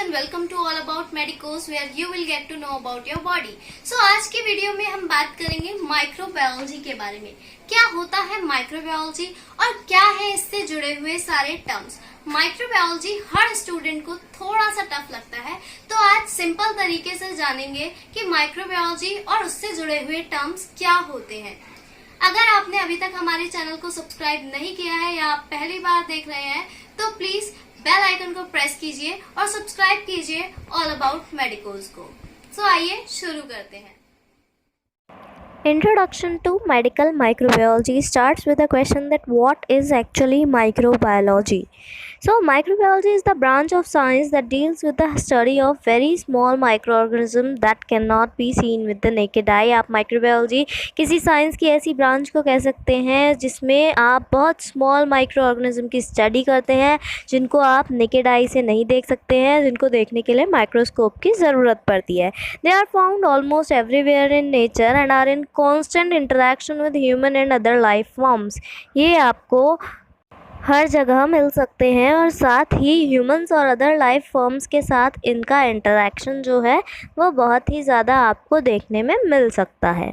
and welcome to All About Medicos where you will get to know about your body. So आज की video में हम बात करेंगे माइक्रोबायोलॉजी के बारे में। क्या होता है माइक्रोबायोलॉजी और क्या है इससे जुड़े हुए सारे टर्म्स। माइक्रोबायोलॉजी हर स्टूडेंट को थोड़ा सा टफ लगता है, तो आज सिंपल तरीके से जानेंगे कि माइक्रोबायोलॉजी और उससे जुड़े हुए टर्म्स क्या होते हैं। अगर आपने अभी तक हमारे चैनल को सब्सक्राइब नहीं किया है या आप पहली बार देख रहे हैं तो प्लीज बेल आइकन को प्रेस कीजिए और सब्सक्राइब कीजिए ऑल अबाउट मेडिकोज को। सो आइए शुरू करते हैं। Introduction to medical microbiology starts with a question that what is actually microbiology? So microbiology is the branch of science that deals with the study of very small microorganisms that cannot be seen with the naked eye. आप microbiology किसी science की ऐसी branch को कह सकते हैं जिसमें आप बहुत स्मॉल माइक्रोऑर्गेनिज्म की स्टडी करते हैं जिनको आप नेकेड आई से नहीं देख सकते हैं, जिनको देखने के लिए माइक्रोस्कोप की ज़रूरत पड़ती है। They are found almost everywhere in nature and are in constant interaction with human and other life forms. ये आपको हर जगह मिल सकते हैं और साथ ही ह्यूमंस और अदर लाइफ फॉर्म्स के साथ इनका इंटरेक्शन जो है वो बहुत ही ज़्यादा आपको देखने में मिल सकता है।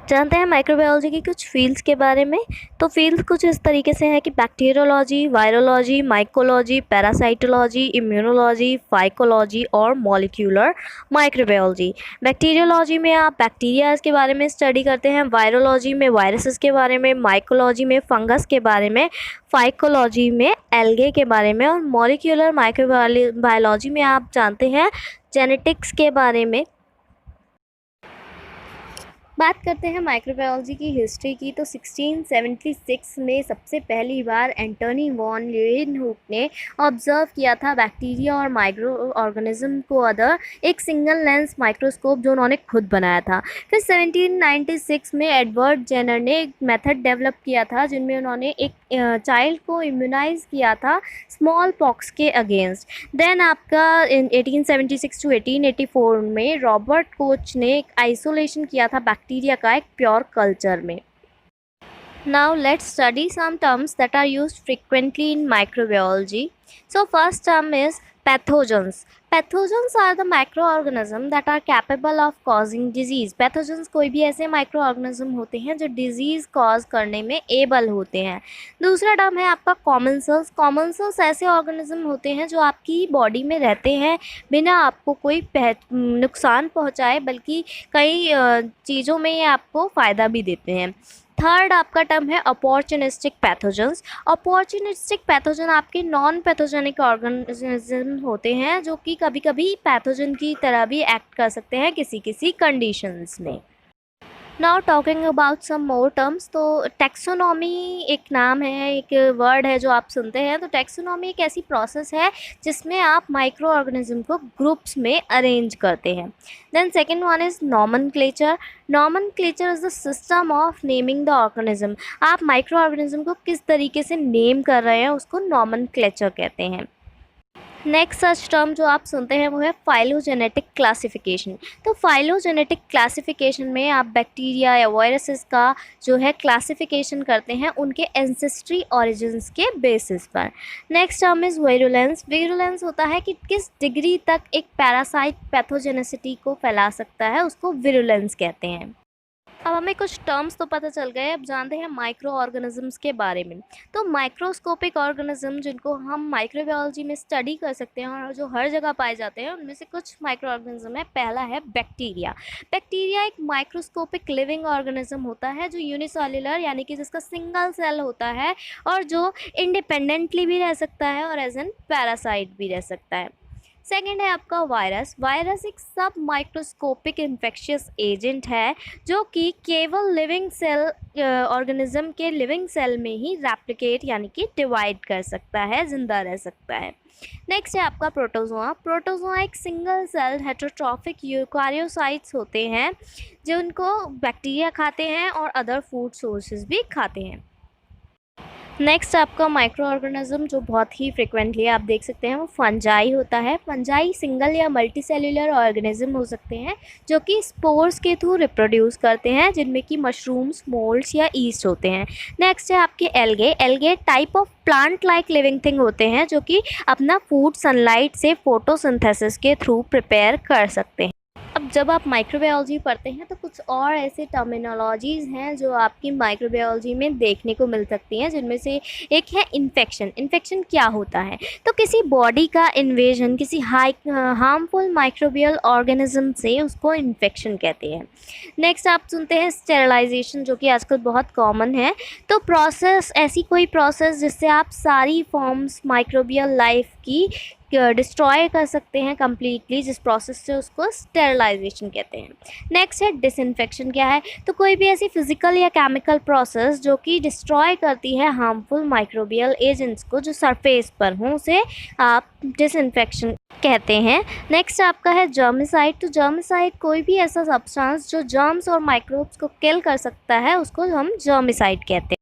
जानते हैं माइक्रोबायोलॉजी की कुछ फील्ड्स के बारे में। तो फील्ड्स कुछ इस तरीके से है कि bacteriology, virology, mycology, parasitology, immunology, phycology और मॉलिक्यूलर माइक्रोबायोलॉजी। बैक्टीरियोलॉजी में आप बैक्टीरियाज के बारे में स्टडी करते हैं, वायरोलॉजी में वायरसेस के बारे में, माइकोलॉजी में फंगस के बारे में, फाइकोलॉजी में एल्गे के बारे में और मॉलिक्यूलर माइक्रोबायोलॉजी में आप जानते हैं जेनेटिक्स के बारे में। बात करते हैं माइक्रोबायोलॉजी की हिस्ट्री की, तो 1676 में सबसे पहली बार एंटोनी वॉन लीeuwenhoek ने ऑब्जर्व किया था बैक्टीरिया और माइक्रो ऑर्गेनिज्म को अंडर एक सिंगल लेंस माइक्रोस्कोप जो उन्होंने खुद बनाया था। फिर 1796 में एडवर्ड जेनर ने एक मेथड डेवलप किया था जिनमें उन्होंने एक चाइल्ड को इम्यूनाइज किया था स्मॉल पॉक्स के अगेंस्ट। देन आपका 1876 टू 1884 में रॉबर्ट कोच ने एक आइसोलेशन किया था बैक्टीरिया का एक प्योर कल्चर में। Now let's study some terms that are used frequently in microbiology. So first term is pathogens. Pathogens are the microorganisms that are capable of causing disease. Pathogens कोई भी ऐसे microorganism होते हैं जो disease cause करने में able होते हैं। दूसरा टर्म है आपका common cells. Common cells ऐसे organism होते हैं जो आपकी बॉडी में रहते हैं बिना आपको कोई नुकसान पहुंचाए, बल्कि कई चीज़ों में ये आपको फ़ायदा भी देते हैं। थर्ड आपका टर्म है अपॉर्चुनिस्टिक पैथोजेंस। अपॉर्चुनिस्टिक पैथोजन आपके नॉन पैथोजेनिक ऑर्गेनिज्म होते हैं जो कि कभी कभी पैथोजन की तरह भी एक्ट कर सकते हैं किसी किसी कंडीशंस में। Now talking about some more terms, तो टैक्सोनॉमी एक नाम है, एक वर्ड है जो आप सुनते हैं। तो टैक्सोनॉमी एक ऐसी प्रोसेस है जिसमें आप माइक्रो ऑर्गेनिज्म को ग्रुप्स में अरेंज करते हैं। Then second one is nomenclature. Nomenclature is the system of naming the organism. आप माइक्रो ऑर्गेनिज्म को किस तरीके से नेम कर रहे हैं उसको नॉमनक्लेचर कहते हैं। नेक्स्ट सच टर्म जो आप सुनते हैं वो है फाइलोजेनेटिक क्लासिफिकेशन। तो फाइलोजेनेटिक क्लासिफिकेशन में आप बैक्टीरिया या वायरसेस का जो है क्लासिफिकेशन करते हैं उनके एंसेस्ट्री ओरिजिन्स के बेसिस पर। Next term is virulence. Virulence होता है कि किस डिग्री तक एक पैरासाइट पैथोजेनेसिटी को फैला सकता है, उसको वीरुलेंस कहते हैं। अब हमें कुछ टर्म्स तो पता चल गए, अब जानते हैं माइक्रो ऑर्गेनिजम्स के बारे में। तो माइक्रोस्कोपिक ऑर्गेनिज्म जिनको हम माइक्रोबायोलॉजी में स्टडी कर सकते हैं और जो हर जगह पाए जाते हैं उनमें से कुछ माइक्रो ऑर्गेनिज्म है। पहला है बैक्टीरिया। बैक्टीरिया एक माइक्रोस्कोपिक लिविंग ऑर्गेनिज्म होता है जो यूनिसेल्युलर यानी कि जिसका सिंगल सेल होता है और जो इंडिपेंडेंटली भी रह सकता है और एज एन पैरासाइट भी रह सकता है। सेकेंड है आपका वायरस। वायरस एक सब माइक्रोस्कोपिक इन्फेक्शियस एजेंट है जो कि केवल लिविंग सेल ऑर्गेनिज्म के लिविंग सेल में ही रेप्लिकेट यानी कि डिवाइड कर सकता है, जिंदा रह सकता है। नेक्स्ट है आपका प्रोटोजोआ। प्रोटोजोआ एक सिंगल सेल हेटेरोट्रॉफिक यूकारियोसाइट्स होते हैं जिनको बैक्टीरिया खाते हैं और अदर फूड सोर्सेज भी खाते हैं। नेक्स्ट आपका माइक्रो ऑर्गेनिज्म जो बहुत ही फ्रिक्वेंटली आप देख सकते हैं वो फंजाई होता है। फंजाई सिंगल या मल्टी सेल्यूलर ऑर्गेनिज्म हो सकते हैं जो कि स्पोर्स के थ्रू रिप्रोड्यूस करते हैं, जिनमें कि मशरूम्स, मोल्ड्स या ईस्ट होते हैं। नेक्स्ट है आपके algae. Algae type of plant like living thing होते हैं जो कि अपना फूड सनलाइट से फोटोसिंथेसिस के थ्रू प्रिपेयर कर सकते हैं। अब जब आप माइक्रोबायोलॉजी पढ़ते हैं तो कुछ और ऐसे टर्मिनोलॉजीज़ हैं जो आपकी माइक्रोबायोलॉजी में देखने को मिल सकती हैं, जिनमें से एक है इन्फेक्शन। इन्फेक्शन क्या होता है? तो किसी बॉडी का इन्वेजन किसी हार्मफुल माइक्रोबियल ऑर्गेनिज्म से, उसको इन्फेक्शन कहते हैं। नेक्स्ट आप सुनते हैं स्टेरलाइजेशन, जो कि आजकल बहुत कॉमन है। तो प्रोसेस, ऐसी कोई प्रोसेस जिससे आप सारी फॉर्म्स माइक्रोबियल लाइफ की डिस्ट्रॉय कर सकते हैं कम्प्लीटली, जिस प्रोसेस से, उसको स्टेरलाइजेशन कहते हैं। नेक्स्ट है डिसइंफेक्शन। क्या है? तो कोई भी ऐसी फिजिकल या केमिकल प्रोसेस जो कि डिस्ट्रॉय करती है हार्मफुल माइक्रोबियल एजेंट्स को जो सरफेस पर हों, उसे आप डिसइंफेक्शन कहते हैं। नेक्स्ट आपका है जर्मिसाइड। तो जर्मिसाइड कोई भी ऐसा सब्सटेंस जो जर्म्स और माइक्रोब्स को किल कर सकता है, उसको हम जर्मिसाइड कहते हैं।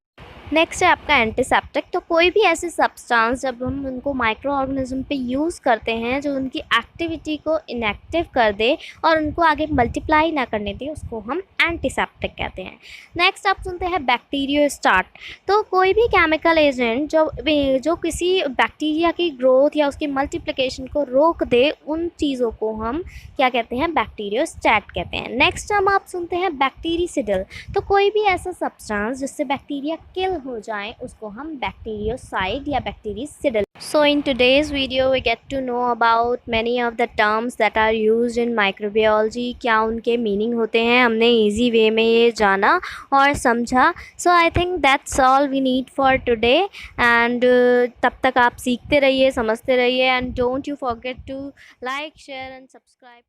नेक्स्ट है आपका एंटीसेप्टिक। तो कोई भी ऐसे सब्सटेंस जब हम उनको माइक्रो ऑर्गेनिज्म पे यूज़ करते हैं जो उनकी एक्टिविटी को इनएक्टिव कर दे और उनको आगे मल्टीप्लाई ना करने दे, उसको हम एंटीसेप्टिक कहते हैं। नेक्स्ट आप सुनते हैं बैक्टीरियोस्टाट। तो कोई भी केमिकल एजेंट जो किसी बैक्टीरिया की ग्रोथ या उसकी मल्टीप्लिकेशन को रोक दे, उन चीज़ों को हम क्या कहते हैं? बैक्टीरियोस्टैट कहते हैं। नेक्स्ट आप सुनते हैं बैक्टीरिसिडल। तो कोई भी ऐसा सब्सटेंस जिससे बैक्टीरिया किल हो जाए, उसको हम बैक्टीरियोसाइड या बैक्टीरिसिडल। So in today's video we get to know about many of the terms that are used in microbiology. क्या उनके मीनिंग होते हैं, हमने इजी वे में ये जाना और समझा। So I think that's all we need for today and तब तक आप सीखते रहिए, समझते रहिए and don't you forget to like, share and subscribe.